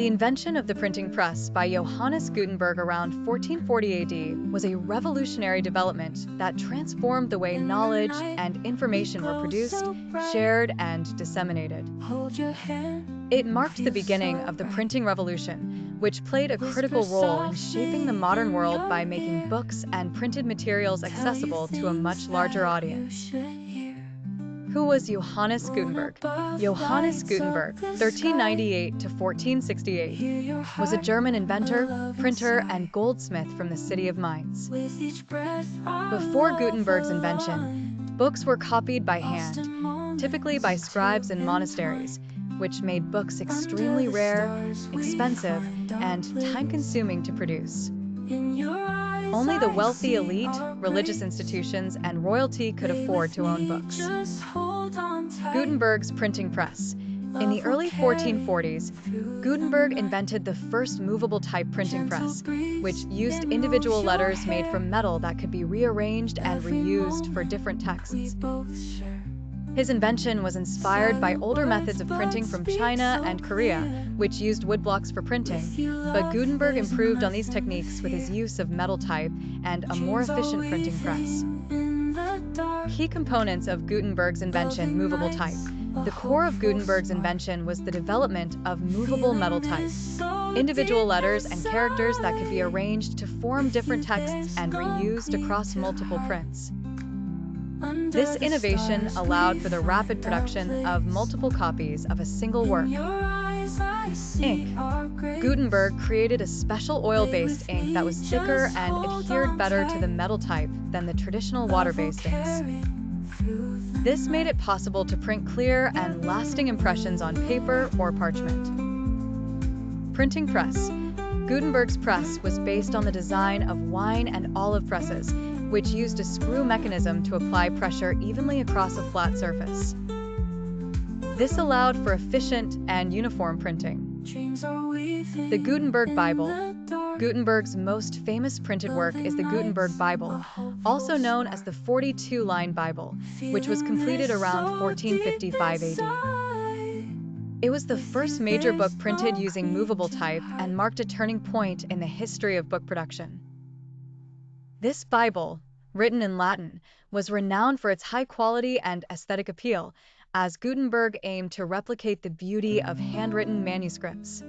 The invention of the printing press by Johannes Gutenberg around 1440 AD was a revolutionary development that transformed the way knowledge and information were produced, shared, and disseminated. It marked the beginning of the printing revolution, which played a critical role in shaping the modern world by making books and printed materials accessible to a much larger audience. Who was Johannes Gutenberg? Johannes Gutenberg, 1398 to 1468, was a German inventor, printer, and goldsmith from the city of Mainz. Before Gutenberg's invention, books were copied by hand, typically by scribes in monasteries, which made books extremely rare, expensive, and time-consuming to produce. Only the wealthy elite, religious institutions, and royalty could afford to own books. Gutenberg's printing press. In the early 1440s, Gutenberg invented the first movable type printing press, which used individual letters made from metal that could be rearranged and reused for different texts. His invention was inspired by older methods of printing from China and Korea, which used woodblocks for printing, but Gutenberg improved on these techniques with his use of metal type and a more efficient printing press. Key components of Gutenberg's invention: movable type. The core of Gutenberg's invention was the development of movable metal type, individual letters and characters that could be arranged to form different texts and reused across multiple prints. This innovation allowed for the rapid production of multiple copies of a single work. Ink. Gutenberg created a special oil-based ink that was thicker and adhered better to the metal type than the traditional water-based inks. This made it possible to print clear and lasting impressions on paper or parchment. Printing press. Gutenberg's press was based on the design of wine and olive presses, which used a screw mechanism to apply pressure evenly across a flat surface. This allowed for efficient and uniform printing. The Gutenberg Bible. Gutenberg's most famous printed work is the Gutenberg Bible, also known as the 42-line Bible, which was completed around 1455 AD. It was the first major book printed using movable type and marked a turning point in the history of book production. This Bible, written in Latin, was renowned for its high quality and aesthetic appeal, as Gutenberg aimed to replicate the beauty of handwritten manuscripts.